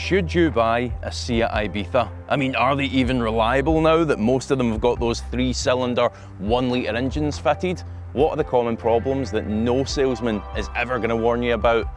Should you buy a Seat Ibiza? I mean, are they even reliable now that most of them have got those 3-cylinder, 1-litre engines fitted? What are the common problems that no salesman is ever going to warn you about?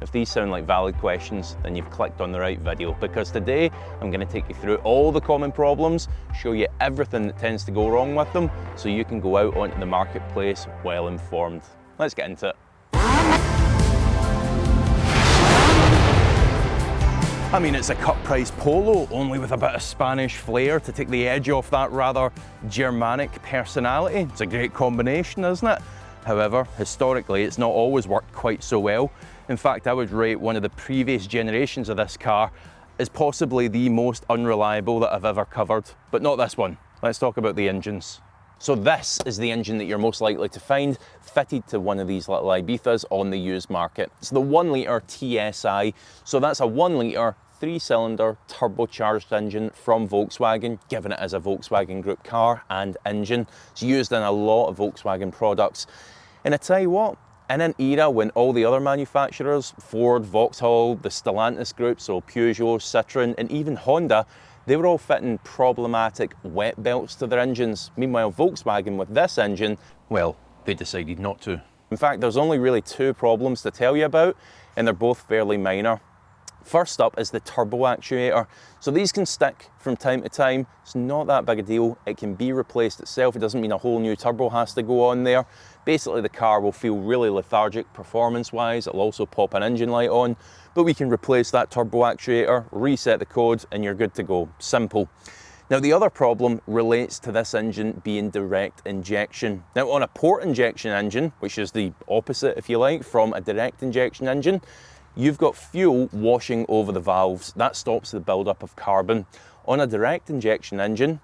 If these sound like valid questions, then you've clicked on the right video, because today I'm going to take you through all the common problems, show you everything that tends to go wrong with them, so you can go out onto the marketplace well informed. Let's get into it. I mean, it's a cut-price Polo, only with a bit of Spanish flair to take the edge off that rather Germanic personality. It's a great combination, isn't it? However, historically, it's not always worked quite so well. In fact, I would rate one of the previous generations of this car as possibly the most unreliable that I've ever covered, but not this one. Let's talk about the engines. So this is the engine that you're most likely to find fitted to one of these little Ibizas on the used market. It's the 1-litre TSI. So that's a 1-litre, 3-cylinder turbocharged engine from Volkswagen, given it as a Volkswagen Group car and engine. It's used in a lot of Volkswagen products. And I tell you what, in an era when all the other manufacturers, Ford, Vauxhall, the Stellantis group, so Peugeot, Citroën, and even Honda, they were all fitting problematic wet belts to their engines. Meanwhile, Volkswagen with this engine, well, they decided not to. In fact, there's only really 2 problems to tell you about, and they're both fairly minor. First up is the turbo actuator. So these can stick from time to time. It's not that big a deal. It can be replaced itself. It doesn't mean a whole new turbo has to go on there. Basically, the car will feel really lethargic performance-wise. It'll also pop an engine light on, but we can replace that turbo actuator, reset the code, and you're good to go. Simple. Now, the other problem relates to this engine being direct injection. Now, on a port injection engine, which is the opposite, if you like, from a direct injection engine, you've got fuel washing over the valves. That stops the buildup of carbon. On a direct injection engine,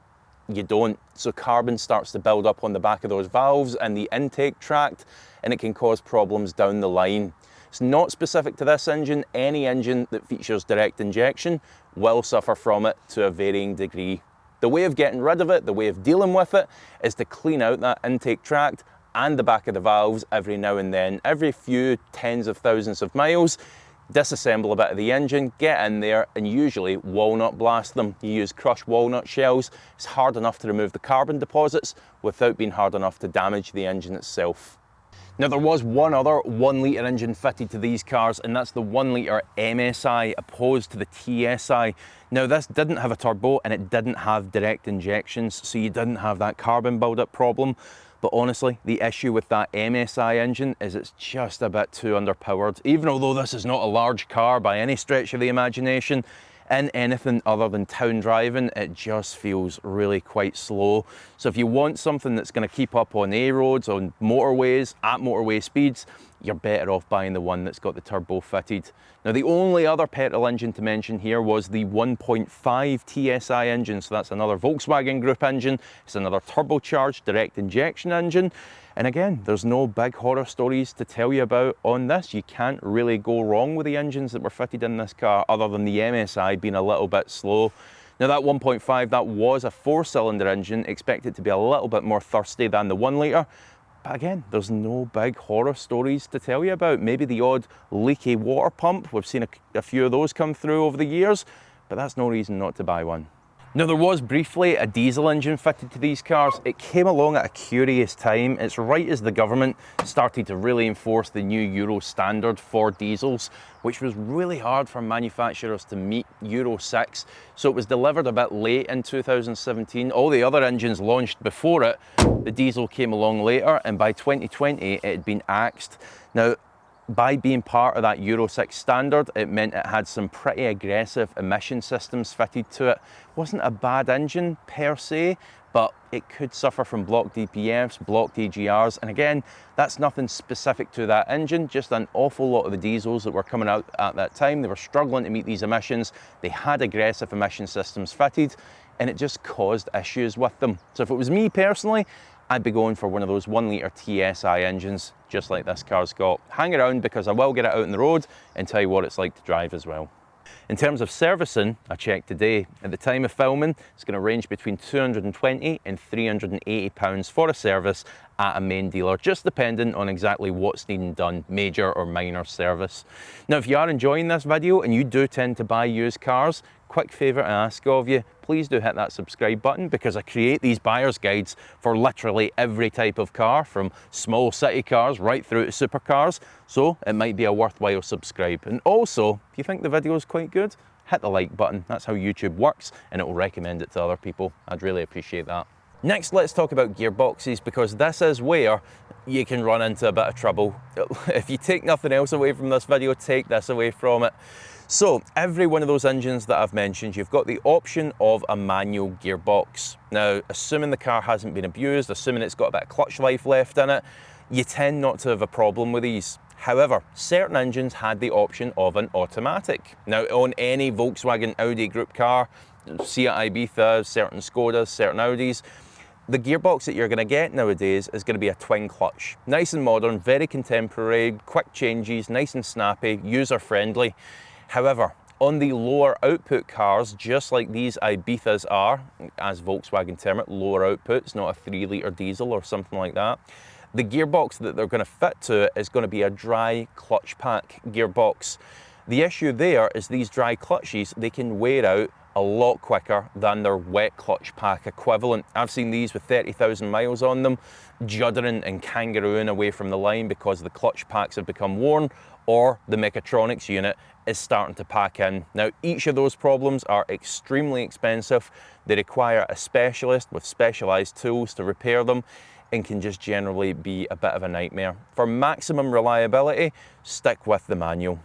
you don't. So carbon starts to build up on the back of those valves and the intake tract, and it can cause problems down the line. It's not specific to this engine. Any engine that features direct injection will suffer from it to a varying degree. The way of getting rid of it, the way of dealing with it, is to clean out that intake tract and the back of the valves every now and then. Every few tens of thousands of miles, disassemble a bit of the engine, get in there, and usually walnut blast them. You use crushed walnut shells. It's hard enough to remove the carbon deposits without being hard enough to damage the engine itself. Now, there was one other 1-litre engine fitted to these cars, and that's the 1-litre MSI opposed to the TSI. Now, this didn't have a turbo and it didn't have direct injections, so you didn't have that carbon buildup problem. But honestly, the issue with that MSI engine is it's just a bit too underpowered. Even although this is not a large car by any stretch of the imagination, in anything other than town driving, it just feels really quite slow. So if you want something that's going to keep up on A roads, on motorways, at motorway speeds, you're better off buying the one that's got the turbo fitted. Now, the only other petrol engine to mention here was the 1.5 TSI engine. So that's another Volkswagen Group engine. It's another turbocharged direct injection engine. And again, there's no big horror stories to tell you about on this. You can't really go wrong with the engines that were fitted in this car, other than the MSI being a little bit slow. Now, that 1.5, that was a 4-cylinder engine, expected to be a little bit more thirsty than the 1-litre. But again, there's no big horror stories to tell you about. Maybe the odd leaky water pump. We've seen a few of those come through over the years, but that's no reason not to buy one. Now, there was briefly a diesel engine fitted to these cars. It came along at a curious time. It's right as the government started to really enforce the new Euro standard for diesels, which was really hard for manufacturers to meet Euro 6. So it was delivered a bit late in 2017. All the other engines launched before it. The diesel came along later, and by 2020, it had been axed. Now, by being part of that Euro 6 standard, it meant it had some pretty aggressive emission systems fitted to it. It wasn't a bad engine per se, but it could suffer from blocked DPFs, blocked AGRs, and again, that's nothing specific to that engine, just an awful lot of the diesels that were coming out at that time. They were struggling to meet these emissions. They had aggressive emission systems fitted, and it just caused issues with them. So if it was me personally, I'd be going for one of those 1-litre TSI engines, just like this car's got. Hang around, because I will get it out on the road and tell you what it's like to drive as well. In terms of servicing, I checked today. At the time of filming, it's going to range between £220 and £380 for a service at a main dealer, just depending on exactly what's needing done, major or minor service. Now, if you are enjoying this video and you do tend to buy used cars, quick favour to ask of you, please do hit that subscribe button, because I create these buyer's guides for literally every type of car, from small city cars right through to supercars, so it might be a worthwhile subscribe. And also, if you think the video is quite good, hit the like button. That's how YouTube works, and it will recommend it to other people. I'd really appreciate that. Next, let's talk about gearboxes, because this is where you can run into a bit of trouble. If you take nothing else away from this video, take this away from it. So every one of those engines that I've mentioned, you've got the option of a manual gearbox. Now, assuming the car hasn't been abused, assuming it's got a bit of clutch life left in it, you tend not to have a problem with these. However, certain engines had the option of an automatic. Now, on any Volkswagen Audi group car, Seat Ibiza, certain Skodas, certain Audis, the gearbox that you're going to get nowadays is going to be a twin clutch. Nice and modern, very contemporary, quick changes, nice and snappy, user-friendly. However, on the lower output cars, just like these Ibizas are, as Volkswagen term it, lower output, it's not a 3-litre diesel or something like that, the gearbox that they're going to fit to is going to be a dry clutch pack gearbox. The issue there is these dry clutches, they can wear out a lot quicker than their wet clutch pack equivalent. I've seen these with 30,000 miles on them, juddering and kangarooing away from the line because the clutch packs have become worn, or the mechatronics unit is starting to pack in. Now, each of those problems are extremely expensive. They require a specialist with specialized tools to repair them, and can just generally be a bit of a nightmare. For maximum reliability, stick with the manual.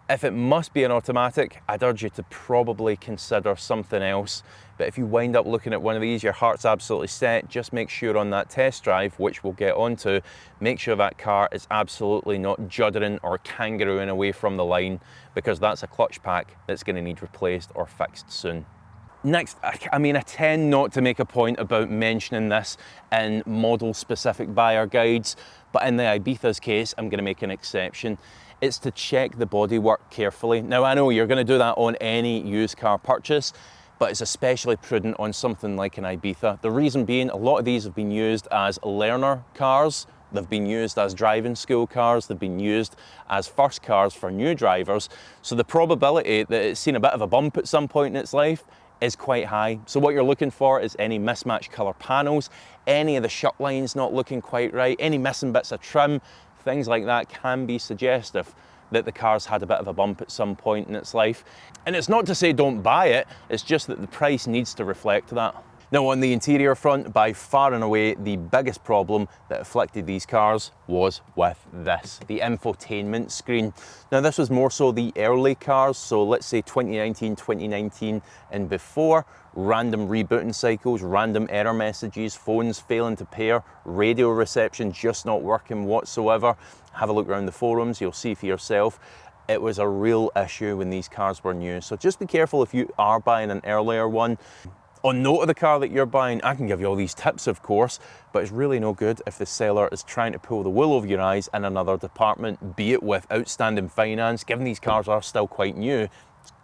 If it must be an automatic, I'd urge you to probably consider something else. But if you wind up looking at one of these, your heart's absolutely set, just make sure on that test drive, which we'll get onto, make sure that car is absolutely not juddering or kangarooing away from the line, because that's a clutch pack that's going to need replaced or fixed soon. Next, I mean, I tend not to make a point about mentioning this in model-specific buyer guides, but in the Ibiza's case, I'm going to make an exception. It's to check the bodywork carefully. Now, I know you're going to do that on any used car purchase, but it's especially prudent on something like an Ibiza. The reason being, a lot of these have been used as learner cars, they've been used as driving school cars, they've been used as first cars for new drivers, so the probability that it's seen a bit of a bump at some point in its life is quite high. So what you're looking for is any mismatched colour panels, any of the shut lines not looking quite right, any missing bits of trim, things like that can be suggestive that the car's had a bit of a bump at some point in its life. And it's not to say don't buy it, it's just that the price needs to reflect that. Now, on the interior front, by far and away, the biggest problem that afflicted these cars was with this, the infotainment screen. Now, this was more so the early cars, so let's say 2019 and before, random rebooting cycles, random error messages, phones failing to pair, radio reception just not working whatsoever. Have a look around the forums, you'll see for yourself. It was a real issue when these cars were new. So just be careful if you are buying an earlier one. On note of the car that you're buying, I can give you all these tips, of course, but it's really no good if the seller is trying to pull the wool over your eyes in another department, be it with outstanding finance. Given these cars are still quite new, it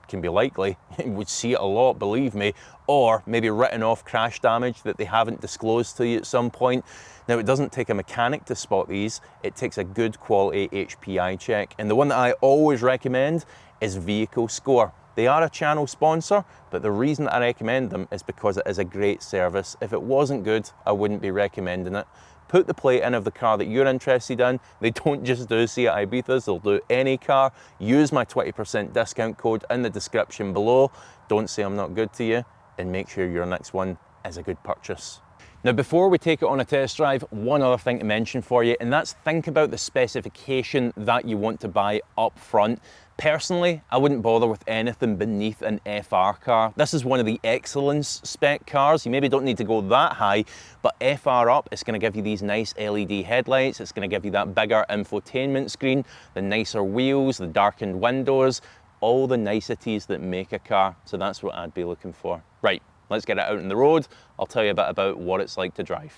can be likely, you would see it a lot, believe me, or maybe written off crash damage that they haven't disclosed to you at some point. Now, it doesn't take a mechanic to spot these, it takes a good quality HPI check. And the one that I always recommend is Vehicle Score. They are a channel sponsor, but the reason I recommend them is because it is a great service. If it wasn't good, I wouldn't be recommending it. Put the plate in of the car that you're interested in. They don't just do Seat Ibizas, they'll do any car. Use my 20% discount code in the description below. Don't say I'm not good to you, and make sure your next one is a good purchase. Now, before we take it on a test drive, one other thing to mention for you, and that's think about the specification that you want to buy up front. Personally, I wouldn't bother with anything beneath an FR car. This is one of the excellence spec cars. You maybe don't need to go that high, but FR up, it's going to give you these nice LED headlights. It's going to give you that bigger infotainment screen, the nicer wheels, the darkened windows, all the niceties that make a car. So that's what I'd be looking for. Right, let's get it out on the road. I'll tell you a bit about what it's like to drive.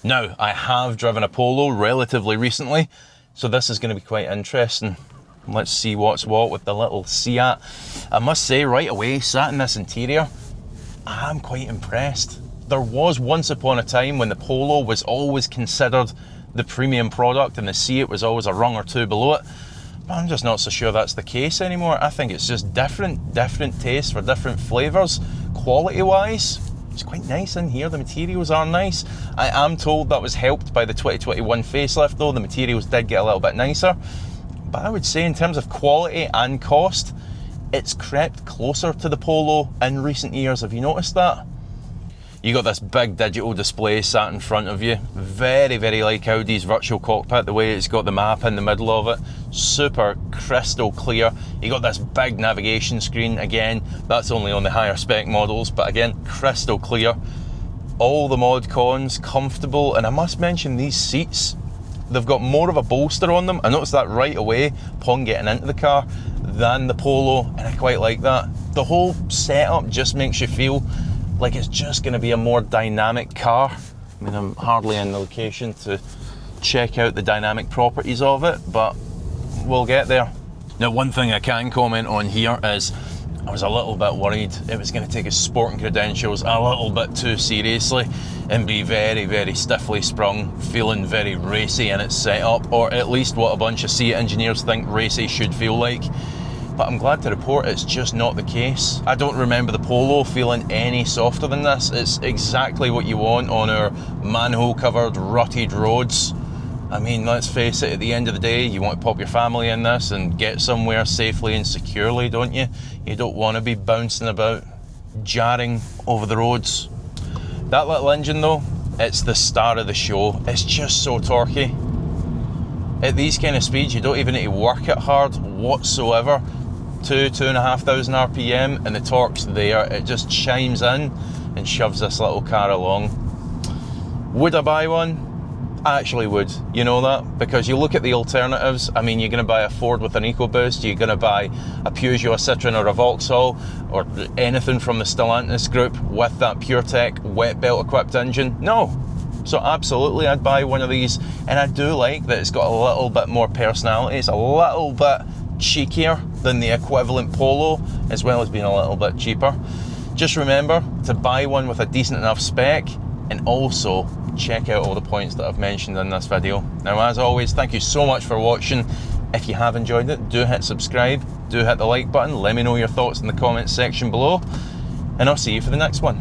Now, I have driven a Polo relatively recently, so this is going to be quite interesting. Let's see what's what with the little Seat. I must say right away, sat in this interior, I'm quite impressed. There was once upon a time when the Polo was always considered the premium product and the Seat was always a rung or two below it. But I'm just not so sure that's the case anymore. I think it's just different tastes for different flavours. Quality-wise, it's quite nice in here. The materials are nice. I am told that was helped by the 2021 facelift though. The materials did get a little bit nicer. But I would say in terms of quality and cost, it's crept closer to the Polo in recent years. Have you noticed that? You got this big digital display sat in front of you. Very, very like Audi's virtual cockpit, the way it's got the map in the middle of it. Super crystal clear. You got this big navigation screen. Again, that's only on the higher spec models, but again, crystal clear. All the mod cons, comfortable, and I must mention these seats. They've got more of a bolster on them. I noticed that right away upon getting into the car than the Polo, and I quite like that. The whole setup just makes you feel like it's just going to be a more dynamic car. I mean, I'm hardly in the location to check out the dynamic properties of it, but we'll get there. Now, one thing I can comment on here is I was a little bit worried it was going to take its sporting credentials a little bit too seriously and be very, very stiffly sprung, feeling very racy in its setup, or at least what a bunch of Seat engineers think racy should feel like. But I'm glad to report it's just not the case. I don't remember the Polo feeling any softer than this. It's exactly what you want on our manhole-covered, rutted roads. I mean, let's face it, at the end of the day, you want to pop your family in this and get somewhere safely and securely, don't you? You don't want to be bouncing about, jarring over the roads. That little engine though, it's the star of the show. It's just so torquey. At these kind of speeds, you don't even need to work it hard whatsoever. 2,500 RPM and the torque's there. It just chimes in and shoves this little car along. Would I buy one? I actually would, you know that? Because you look at the alternatives. I mean, you're going to buy a Ford with an EcoBoost, you're going to buy a Peugeot, a Citroen or a Vauxhall, or anything from the Stellantis group with that PureTech wet belt equipped engine? No. So absolutely, I'd buy one of these, and I do like that it's got a little bit more personality. It's a little bit cheekier than the equivalent Polo, as well as being a little bit cheaper. Just remember to buy one with a decent enough spec, and also check out all the points that I've mentioned in this video. Now, as always, thank you so much for watching. If you have enjoyed it, do hit subscribe, do hit the like button, let me know your thoughts in the comments section below, and I'll see you for the next one.